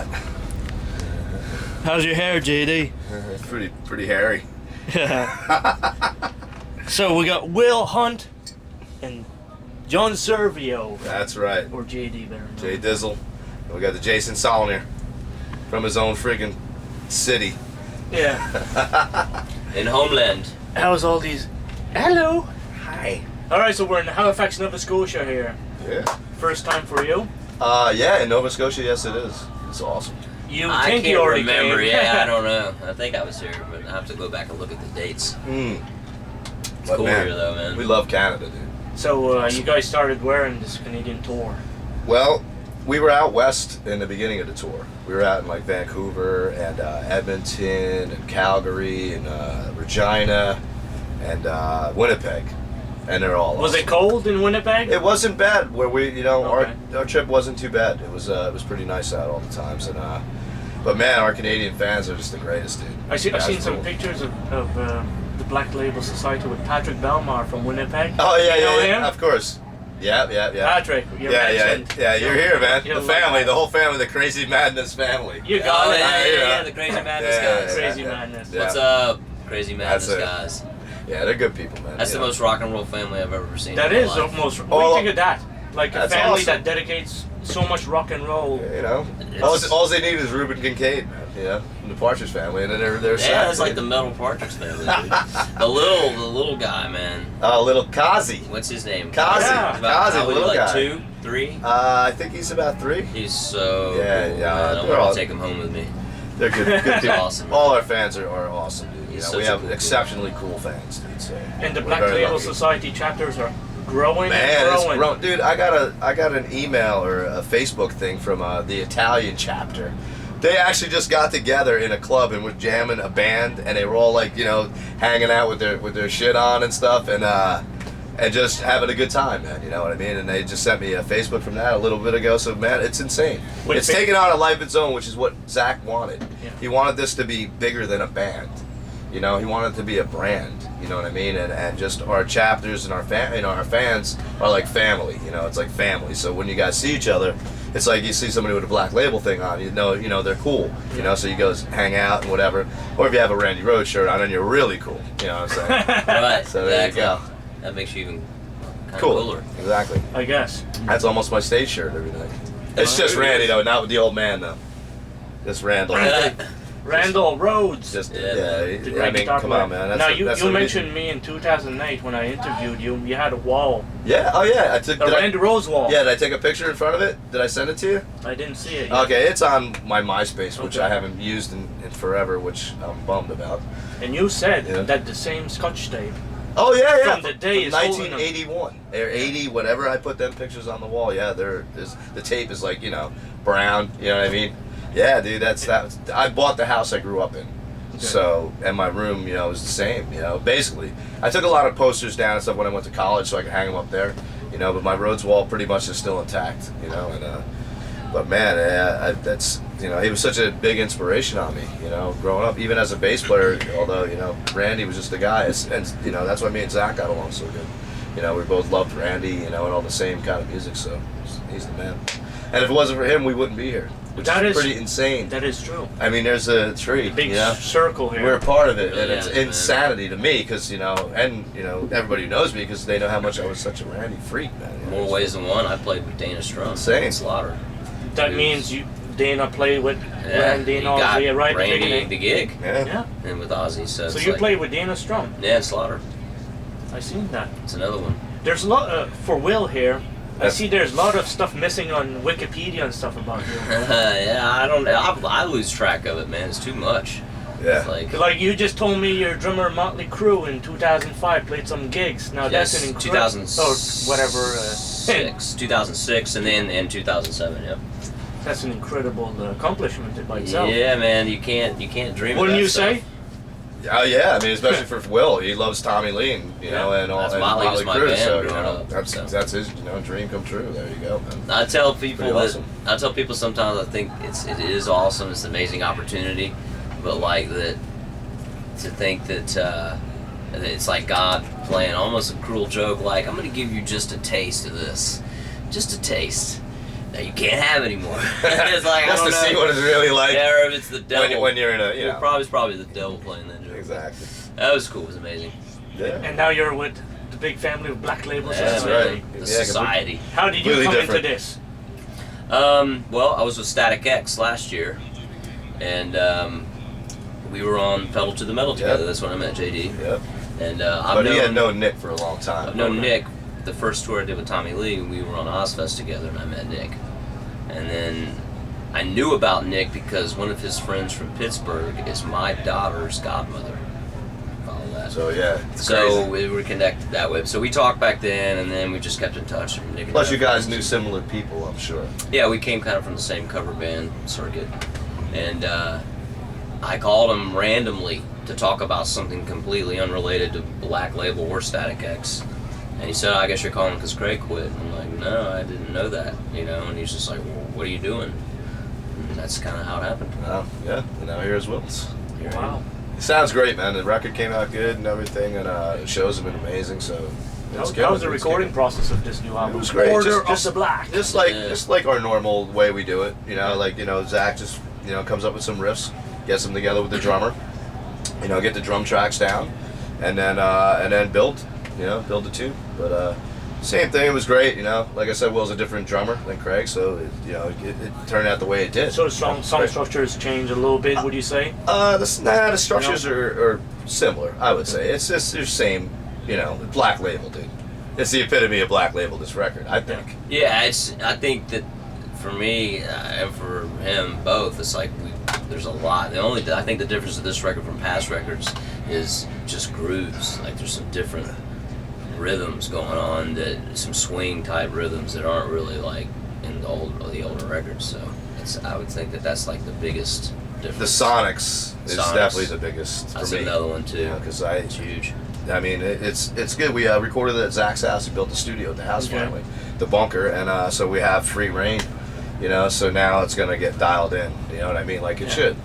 hat. How's your hair, JD? It's pretty hairy. So we got Will Hunt and John DeServio. That's right. Or JD better. Jay Dizzle. And we got the Jason Saulnier from his own friggin' city. Yeah. In Homeland. How's all these? Hello. Hi. All right, so we're in Halifax, Nova Scotia here. Yeah. First time for you? Yeah, in Nova Scotia, yes it is. It's awesome. I can't you already remember. came. Yeah, I don't know. I think I was here, but I have to go back and look at the dates. It's cool here, though, man. We love Canada, dude. So you guys started wearing this Canadian tour? Well, we were out west in the beginning of the tour. We were out in like Vancouver and Edmonton and Calgary and Regina and Winnipeg, and they're all. Was awesome. it cold in Winnipeg? It wasn't bad. Where we, Okay. our trip wasn't too bad. It was pretty nice out all the times, and but man, our Canadian fans are just the greatest, dude. I've seen some pictures of the Black Label Society with Patrick Belmar from Winnipeg. Oh yeah, you know yeah, him? of course. Yeah. Patrick, you're mentioned. Yeah. You're here, man. You'll The like family, that. the whole family, the Crazy Madness family. You got it. Yeah, the Crazy Madness guys. Crazy Madness. Yeah. What's up, Crazy Madness That's it. guys? Yeah, they're good people, man. That's the most rock and roll family I've ever seen. That in my is life. the most. What do you think of that? Like a That's family awesome. that dedicates so much rock and roll. All they need is Reuben Kincaid, man. Yeah, from the Partridge family, and then they're set. Yeah, it's like the Metal Partridge family, dude. the little guy, man. Oh, little Kazi. What's his name? Kazi. Yeah. He's about- Kazi, how old, little like guy. 2, 3. I think he's about 3. He's so Yeah, cool, yeah, man. I they're all- want to take him home with me. They're good people. Awesome. All our fans are awesome, dude. He's We such a have cool exceptionally cool fans, dude. So And the we're Black very Label lucky. Society chapters are growing Man, and it's growing. grown. Dude, I got an email or a Facebook thing from the Italian chapter. They actually just got together in a club and were jamming a band, and they were all like, hanging out with their shit on and stuff, and just having a good time, man. You know what I mean? And they just sent me a Facebook from that a little bit ago. So man, it's insane. It's taken on a life of its own, which is what Zakk wanted. Yeah. He wanted this to be bigger than a band. He wanted it to be a brand. You know what I mean? And just our chapters and our fans are like family. It's like family. So when you guys see each other, it's like you see somebody with a Black Label thing on. They're cool. So you go hang out and whatever. Or if you have a Randy Rhoads shirt on, then you're really cool. You know what I'm saying? Right. So there you go. That makes you even kind of Cool. cooler. Exactly. I guess. That's almost my stage shirt every night. It's just Randy though, not with the old man though. Just Randall. Randall Rhoads. Just the yeah. great guitar Come player. on, man. Now That's you mentioned me in 2008 when I interviewed you. You had a wall, Yeah. Oh yeah. I took. a Randy Rhoads wall. Yeah. Did I take a picture in front of it? Did I send it to you? I didn't see it yet. Okay. It's on my MySpace, which Okay. I haven't used in forever, which I'm bummed about. And you said Yeah. that the same Scotch tape. Oh yeah, yeah. From the day From it's holding 1981 or 80, whatever. I put them pictures on the wall. Yeah, the tape is like brown. You know what I mean? Yeah, dude. I bought the house I grew up in. Okay. So, and my room, was the same, basically. I took a lot of posters down and stuff when I went to college so I could hang them up there, but my Rhoads wall pretty much is still intact, but man, that's, he was such a big inspiration on me, growing up, even as a bass player, although, Randy was just a guy, and, that's why me and Zakk got along so good. We both loved Randy, and all the same kind of music, so he's the man. And if it wasn't for him, we wouldn't be here. Which is pretty insane. That is true. I mean, there's a tree. Big circle here. We're a part of it, Really and it's is, man. insanity to me because everybody who knows me because they know how much I was such a Randy freak, man. More ways than one. I played with Dana Strum. Insane. Slaughter. That means Dana played with Randy and he all got the right at the Randy beginning. the gig, Yeah. and with Ozzy. So So it's you like, played with Dana Strum. Yeah, Slaughter. I seen that. It's another one. There's a lot for Will here. I That's- see there's a lot of stuff missing on Wikipedia and stuff about you. Yeah, I don't. I lose track of it, man. It's too much. Yeah. It's like Like you just told me your drummer Motley Crue in 2005 played some gigs. Now that's an incredible. 2006, Or whatever. 2006, and then in 2007. Yep. That's an incredible accomplishment by itself. Yeah, man. You can't dream. Wouldn't of that you stuff. say? Oh yeah, I mean, especially for Will, he loves Tommy Lee, and and all That's and Motley was my Crue, band so growing up, that's so. that's his dream come true. There you go, man. I tell people Pretty that awesome. I tell people sometimes I think it is awesome. It's an amazing opportunity, but like that to think that it's like God playing almost a cruel joke. Like I'm going to give you just a taste of this, just a taste. that you can't have anymore. It's like, Just I to don't know. see what it's really like. Yeah, or if it's the devil. When you're in a, you know. It's probably the devil playing that joke. Exactly. That was cool. It was amazing. Yeah. And now you're with the big family of Black Label Yeah, that's Society. right. The Yeah, society. How did you Completely come different. into this? Well, I was with Static X last year, and we were on Pedal to the Metal together. Yep. That's when I met JD. Yep. And But he had known Nick for a long time. I've known Nick. The first tour I did with Tommy Lee, we were on Ozfest together, and I met Nick. And then I knew about Nick because one of his friends from Pittsburgh is my daughter's godmother. Follow that. So yeah. It's So crazy. we were connected that way. So we talked back then, and then we just kept in touch. And Nick and Plus I you were guys friends. knew similar people, I'm sure. Yeah, we came kind of from the same cover band circuit. And I called him randomly to talk about something completely unrelated to Black Label or Static X. And he said, I guess you're calling because Craig quit. And I'm like, no, I didn't know that, you know. And he's just like, well, what are you doing? And that's kind of how it happened. Yeah. And now here's Wills. Here I Wow. am. It sounds great, man. The record came out good and everything, and the shows have been amazing. So it's How was good. the It's recording good. process of this new album? was great. Order Just- of the Black. Just Yeah. like our normal way we do it, you know. Like, you know, Zakk just, you know, comes up with some riffs, gets them together with the drummer, you know, get the drum tracks down, and then build the tune. But same thing. It was great, you know. Like I said, Will's a different drummer than Craig, so it turned out the way it did. So the song Right. structures change a little bit, would you say? The structures are similar, I would say. It's just the same, you know, Black Label, dude. It's the epitome of Black Label, this record, I think. Yeah, I think that for me and for him both, it's like there's a lot. I think the difference of this record from past records is just grooves. Like there's some different rhythms going on, some swing type rhythms that aren't really like in the older records. So I would think that's like the biggest The difference. Sonics is Sonics. definitely the biggest for That's me. another one too. Because It's huge. I mean, it's good. We recorded it at Zack's house. He built the studio at the house Okay. finally, the bunker, and so we have free reign. You know, so now it's gonna get dialed in. You know what I mean? Like it should.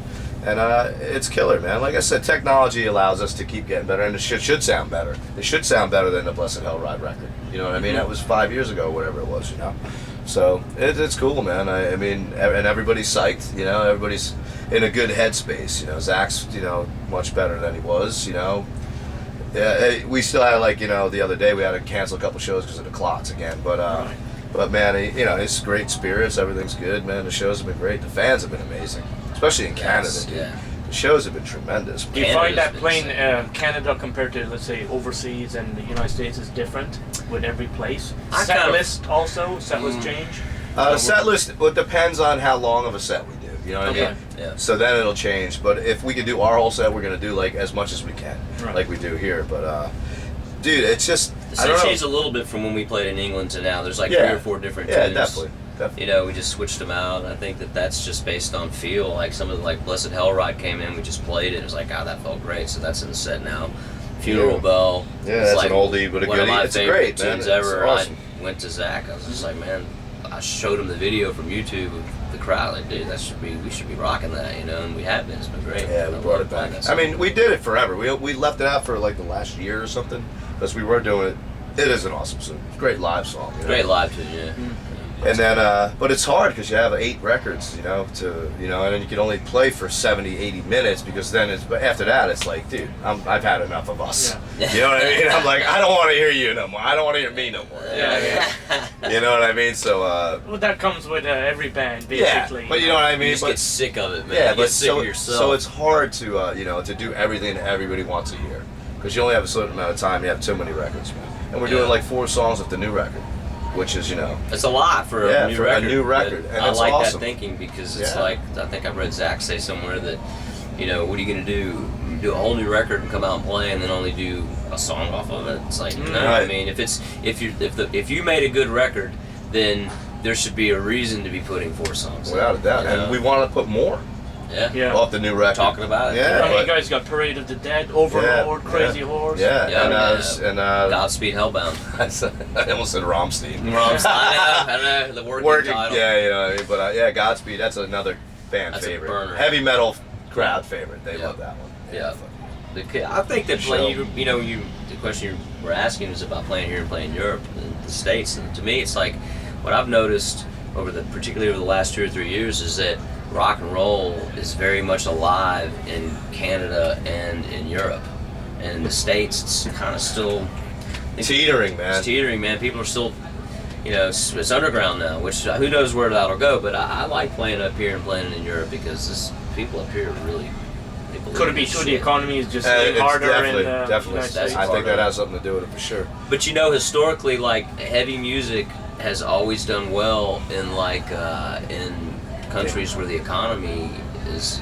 And it's killer, man. Like I said, technology allows us to keep getting better, and it should sound better. It should sound better than the Blessed Hell Ride record. You know what I mean? That was 5 years ago, whatever it was. You know, so it's cool, man. I mean, and everybody's psyched. You know, everybody's in a good headspace. You know, Zack's much better than he was. You know. Yeah, we still had the other day we had to cancel a couple shows because of the clots again. But man, it's great spirits. Everything's good, man. The shows have been great. The fans have been amazing, especially in Canada, dude. Yeah. The shows have been tremendous. Do you Canada's find that been playing insane. Canada compared to, let's say, overseas and the United States is different with every place? I Set kind of- list also? Set list change? Set list. Well, it depends on how long of a set we do. You know what I Okay. mean? Yeah. So then it'll change. But if we could do our whole set, we're gonna do like as much as we can, Right. like we do here. But dude, it's just So I it don't know. changed a little bit from when we played in England to now. There's like Yeah. 3 or 4 different Yeah, tunes. definitely. You know, we just switched them out. I think that's just based on feel. Like some of the Blessed Hell Ride came in, we just played it. It was like, oh, that felt great. So that's in the set now. Funeral Yeah. Bell. Yeah, is that's like an oldie but a one of goodie. my It's favorite great, man. tunes It's ever. awesome. I went to Zakk. I was just like, man, I showed him the video from YouTube of the crowd. Like, dude, we should be rocking that, you know. And we have been. It's been great. Yeah, we I brought love it back. playing that I mean, song. we did it forever. We left it out for like the last year or something, because we were doing it. It is an awesome song. It's a great live song. You know? Great live tune, yeah. And then, but it's hard because you have 8 records, and then you can only play for 70, 80 minutes because then but after that it's like, dude, I've had enough of us. Yeah. You know what I mean? I'm like, I don't want to hear you no more. I don't want to hear me no more. You know what I mean? So, Well, that comes with every band, yeah. basically. But you know what I mean? You just But- get sick of it, man. yeah, you but get sick so, of yourself. so it's hard to to do everything that everybody wants to hear because you only have a certain amount of time. You have too many records, man. And we're doing Yeah. like 4 songs with the new record, which is It's a lot for Yeah, a new for a record. new record, but and I it's like awesome. that thinking because it's Yeah. like, I think I read Zakk say somewhere that, what are you going to do? Do a whole new record and come out and play and then only do a song off of it? It's like, no, Right. I mean, if you made a good record, then there should be a reason to be putting 4 songs in, without a doubt. you know? And we want to put more Yeah. off the new record. Talking about it. Yeah, I mean, you but- guys got Parade of the Dead, Overlord, Yeah, Crazy yeah. Horse. Yeah, Yeah, and Godspeed Hellbound. I almost said Rammstein. I know, the working title. Yeah, you know, what I mean? But yeah, Godspeed. That's another fan That's a favorite. burner. Heavy metal crowd favorite. They Yeah. love that one. Yeah. I think that Show. the question you were asking was about playing here and playing in Europe, the States. And to me, it's like what I've noticed particularly over the last 2 or 3 years, is that rock and roll is very much alive in Canada and in Europe. And in the States, it's kind of still Teetering, man. It's teetering, man. People are still, it's underground now, which who knows where that'll go. But I like playing up here and playing in Europe because people up here really. Could it be too? The economy is just It's harder definitely, in definitely. United States. I think that has something to do with it for sure. But historically, like heavy music has always done well in in countries where the economy is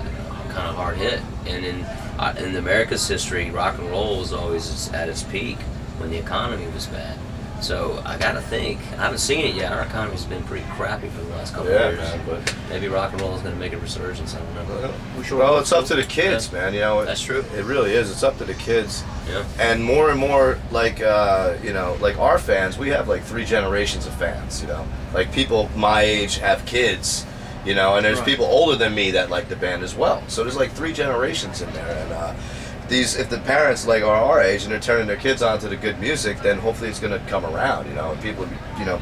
kind of hard hit, and in America's history, rock and roll was always at its peak when the economy was bad. So I gotta think. I haven't seen it yet. Our economy's been pretty crappy for the last couple of years. Man, but maybe rock and roll is gonna make a resurgence. I don't know. Well, it's up to the kids, man. That's true. It really is. It's up to the kids. Yeah. And more, like like our fans. We have like 3 generations of fans. Like people my age have kids. And there's people older than me that like the band as well. So there's like 3 generations in there. And if the parents like are our age and they're turning their kids on to the good music, then hopefully it's going to come around, and people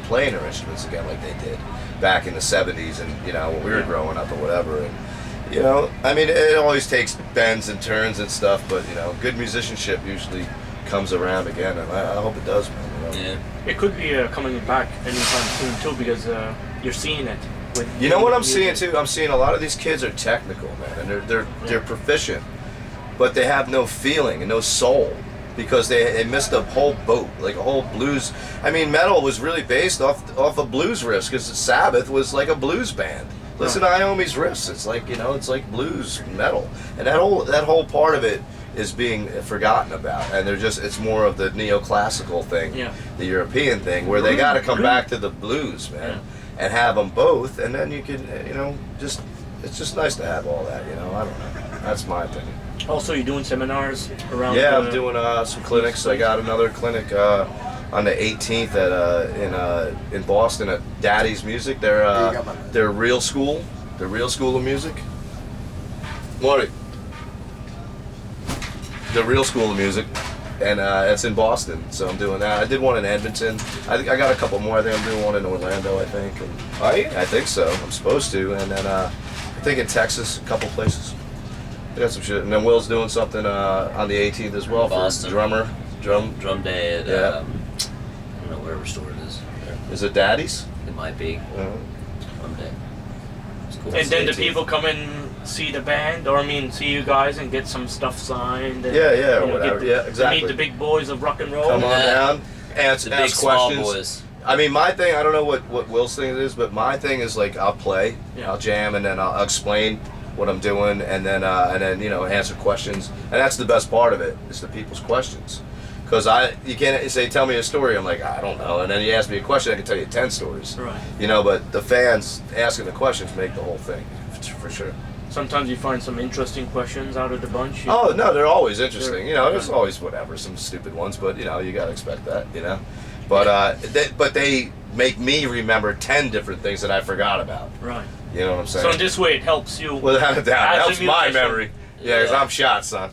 playing their instruments again like they did back in the 70s and when we were growing up or whatever. And I mean, it always takes bends and turns and stuff, but good musicianship usually comes around again, and I hope it does, man. Yeah. It could be coming back anytime soon too, because you're seeing it. You know what I'm seeing too? I'm seeing a lot of these kids are technical, man, and they're proficient, but they have no feeling and no soul because they missed a whole boat, like a whole blues. I mean, metal was really based off of blues riffs because Sabbath was like a blues band. Listen to Iommi's riffs; it's like it's like blues metal, and that whole part of it is being forgotten about, and it's more of the neoclassical thing, the European thing, where they got to come back to the blues, man. And have them both, and then you can, it's just nice to have all that, I don't know. That's my opinion. Also, you're doing seminars around. Yeah, I'm doing some clinics. I got another clinic on the 18th in Boston at Daddy's Music. They're real school. The real school of music. What? The real school of music. And it's in Boston, so I'm doing that. I did one in Edmonton. I got a couple more. I think I'm doing one in Orlando, I think. Are you? I think so. I'm supposed to. And then I think in Texas, a couple places. I got some shit. And then Will's doing something on the 18th as well. Boston. For Drum day at, I don't know, whatever store it is. Is it Daddy's? It might be. Drum day. It's cool. And then the people come and see the band, or see you guys and get some stuff signed. And, or whatever. Exactly. Meet the big boys of rock and roll. Come on down, the big ask small questions. boys. I mean, my thing, I don't know what Will's thing is, but my thing is like I'll play, I'll jam, and then I'll explain what I'm doing, and then answer questions. And that's the best part of it, is the people's questions. Because you can't say, tell me a story. I'm like, I don't know. And then you ask me a question, I can tell you 10 stories. Right. But the fans asking the questions make the whole thing, for sure. Sometimes you find some interesting questions out of the bunch. Oh, no, they're always interesting. There's always whatever, some stupid ones, but, you got to expect that, But they make me remember 10 different things that I forgot about. Right. You know what I'm saying? So in this way, it helps you. Without a doubt. It helps my musician. memory. Yeah, because I'm shot, son.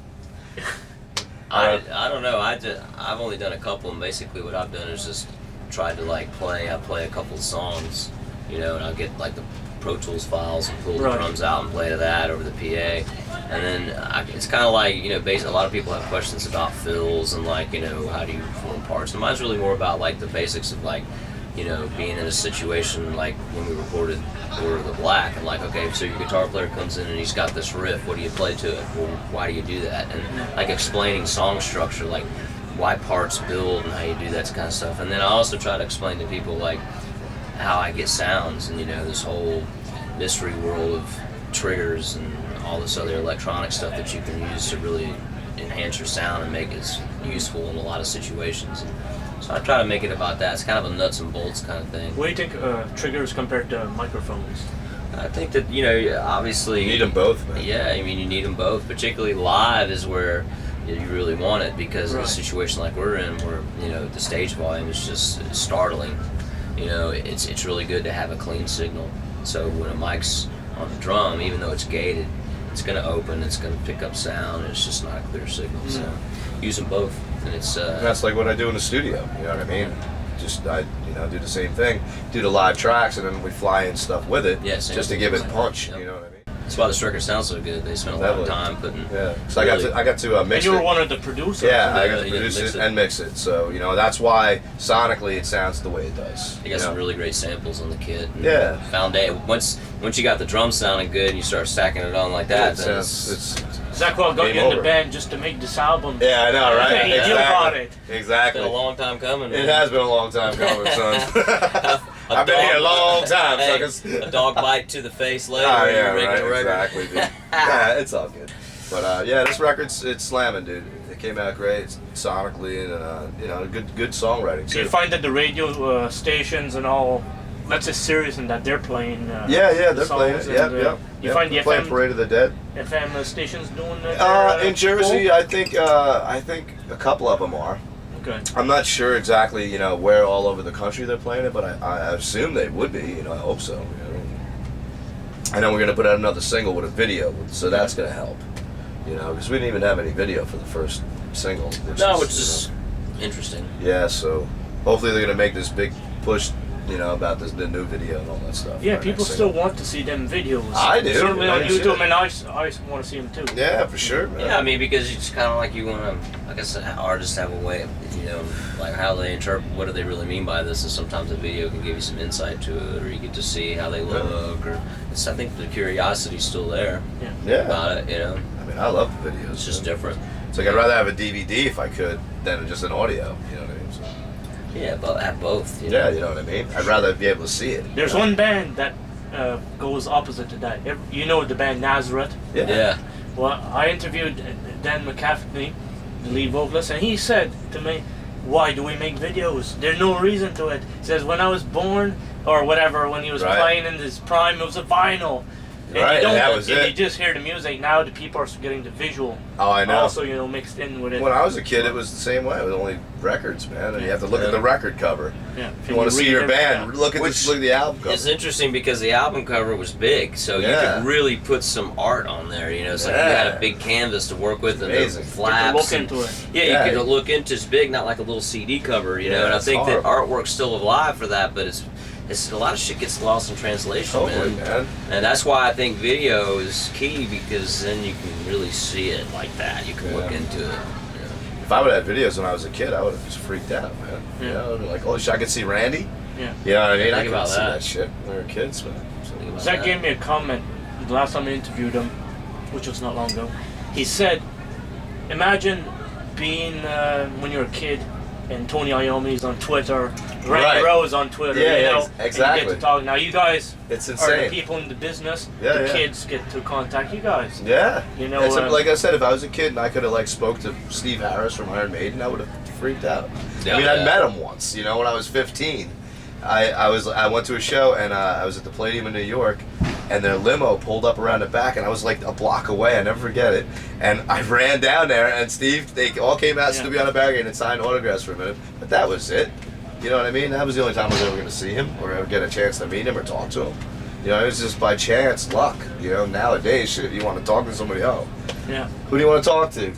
I don't know. I've only done a couple, and basically what I've done is just tried to play. I play a couple of songs, and I'll get the Pro Tools files and pull the drums out and play to that over the PA. And then it's kind of like, a lot of people have questions about fills and how do you form parts. And mine's really more about the basics of being in a situation like when we recorded Order of the Black, and okay, so your guitar player comes in and he's got this riff, what do you play to it? Well, why do you do that? And explaining song structure, why parts build and how you do that kind of stuff. And then I also try to explain to people how I get sounds and this whole mystery world of triggers and all this other electronic stuff that you can use to really enhance your sound and make it useful in a lot of situations. And so I try to make it about that. It's kind of a nuts and bolts kind of thing. What do you think triggers compared to microphones? I think that, obviously... You need them both, man. Yeah, you need them both. Particularly live is where you really want it, because in a situation like we're in, where, the stage volume is just startling. It's really good to have a clean signal. So when a mic's on the drum, even though it's gated, it's going to open, it's going to pick up sound, and it's just not a clear signal. So use them both. And it's that's like what I do in the studio, you know what I mean? I do the same thing, do the live tracks, and then we fly in stuff with it, Yeah, just to give it like punch. that. Yep. You know what I mean? That's why this record sounds so good. They spent a lot of time putting. Yeah. So really, I got to mix And you it. were one of the producers. Yeah, I got Yeah, to you produce mix it it. and mix it. So that's why sonically it sounds the way it does. You got some really great samples on the kit. Yeah. Once you got the drum sounding good and you start stacking it on like that, then it's Zakk Wylde got Game you in over. the band just to make this album. Yeah, I know, right? And you got it. Exactly. been a long time coming. It man. has been a long time coming, son. A I've been here a dog- long time, Hey, suckers. a dog bite to the face later. Oh, and yeah, you're making right, a record. exactly, dude. Yeah, it's all good. But yeah, this record's it's slamming, dude. It came out great sonically, and good songwriting Do too. you find that the radio stations and all, that's just serious in that they're playing? Yeah, the they're playing it. songs Yep, and, yep. You yep. find the They're playing FM Parade of the Dead. stations doing that? In Jersey, I think a couple of them are. Okay. I'm not sure exactly, where all over the country they're playing it, but I assume they would be. I hope so. I know we're gonna put out another single with a video, so that's gonna help. Because we didn't even have any video for the first single. Which is interesting. Yeah, so hopefully they're gonna make this big push, about the new video and all that stuff. Yeah, for our people next still single. want to see them videos. I do. Certainly on Yeah, YouTube, shit. and I want to see them too. Yeah, for sure. Man. Yeah, I mean, because it's kind of like you want to, like I said, artists have a way of, like how they interpret, what do they really mean by this, and sometimes a video can give you some insight to it, or you get to see how they look, or I think the curiosity's still there Yeah. about it, I mean, I love the videos. It's just man. different. It's like I'd rather have a DVD if I could than just an audio. You know what I mean? So, Yeah, but have both. yeah, you know what I mean? I'd rather be able to see it. There's one band that goes opposite to that. You know the band Nazareth? Yeah. Well, I interviewed Dan McCaffrey, the lead vocalist, and he said to me, "Why do we make videos? There's no reason to it." He says, "When I was born, or whatever, when he was Right. playing in his prime, it was a vinyl. And Right, you don't, and that was and it. you just hear the music. Now the people are getting the visual Oh, I know. also, mixed in with it." When I was a kid, it was the same way. It was only records, man, and you have to look Yeah. at the record cover. Yeah. If you want to see your band, look at Which- look at the album cover. It's interesting because the album cover was big, so you Yeah. could really put some art on there. It's like you Yeah. had a big canvas to work with, and amazing. the You flaps. look and- into it. Yeah, Yeah. you could look into it's big, not like a little CD cover, Yeah, And I it's think that horrible. artwork's still alive for that, but it's a lot of shit gets lost in translation, Totally, man. man. And that's why I think video is key, because then you can really see it like that. You can look Yeah. into it. If I would have had videos when I was a kid, I would have just freaked out, man. Yeah. I'd be like, holy shit, I could see Randy. Yeah. You know what I mean? Think I couldn't about see that. that shit when we were kids, man. Think about Zach that. gave me a comment the last time I interviewed him, which was not long ago. He said, "Imagine being when you're a kid, and Tony Iommi's on Twitter, Right. Randy Rhoads on Twitter, Yeah, yeah, and you exactly. get to talk. Now you guys It's are insane. the people in the business. Yeah, the yeah. kids get to contact you guys. Yeah. It's um, like I said, if I was a kid and I could have spoke to Steve Harris from Iron Maiden, I would have freaked out. Yeah, I mean, I yeah. met him once. When I was 15, I went to a show and I was at the Palladium in New York, and their limo pulled up around the back, and I was like a block away. I never forget it. And I ran down there, and they all came out, stood behind the barricade, and signed autographs for a minute. But that was it. You know what I mean? That was the only time I was ever going to see him or ever get a chance to meet him or talk to him. It was just by chance, luck. Nowadays, shit, you want to talk to somebody, Yeah. who do you want to talk to?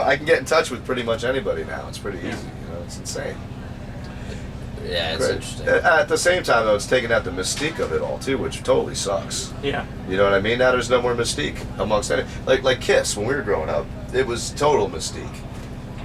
I can get in touch with pretty much anybody now. It's pretty easy. It's insane. Yeah, it's Great. interesting. At the same time, though, it's taking out the mystique of it all too, which totally sucks. Yeah. You know what I mean? Now there's no more mystique amongst any. Like Kiss, when we were growing up, it was total mystique.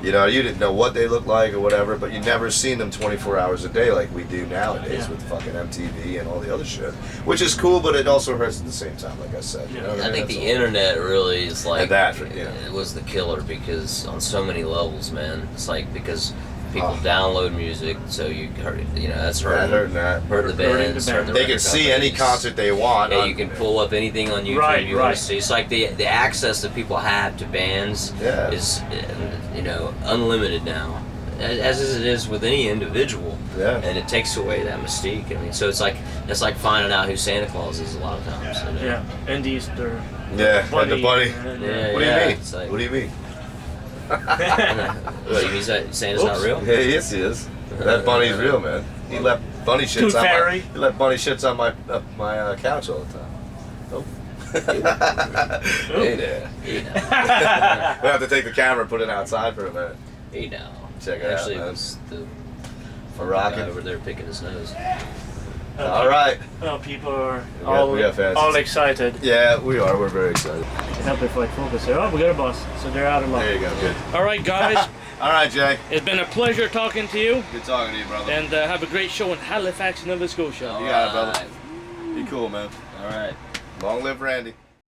You didn't know what they looked like or whatever, but you never seen them 24 hours a day like we do nowadays Yeah. with fucking MTV and all the other shit. Which is cool, but it also hurts at the same time, like I said. You know what I think That's the all. internet really is like And that, yeah. it was the killer, because on so many levels, man. It's like because people Oh. download music, so you hurt. That's hurting. Hurting that. Hurt the Hurting bands. the Hurt band. the They record can see any companies. concert they want. Yeah, on- you can pull up anything on YouTube Right, you want right. to see. It's like the access that people have to bands Yeah. is unlimited now, as it is with any individual. Yeah. And it takes away that mystique. I mean, so it's like finding out who Santa Claus is a lot of times. Yeah. And the Easter. Yeah, and the bunny. and, Yeah. What do you mean? it's like- What do you mean? What, you mean that Santa's not Oops. real? Yeah, yes, he is. That bunny's real, man. He left bunny shits Tooth on fairy. he left bunny shits on my couch all the time. Oh. Hey there. You know. We'll have to take the camera and put it outside for a minute. You know. Check it out, Actually, man. it was the We're rocking. Over there picking his nose. All right. Well, people are We got fans. all excited. Yeah, we are. We're very excited. Help if I focus here. Oh, we got a bus, so they're out of luck. There you go. Good. All right, guys. All right, Jay. It's been a pleasure talking to you. Good talking to you, brother. And have a great show in Halifax, Nova Scotia. You got it, brother. Be cool, man. All right. Long live Randy.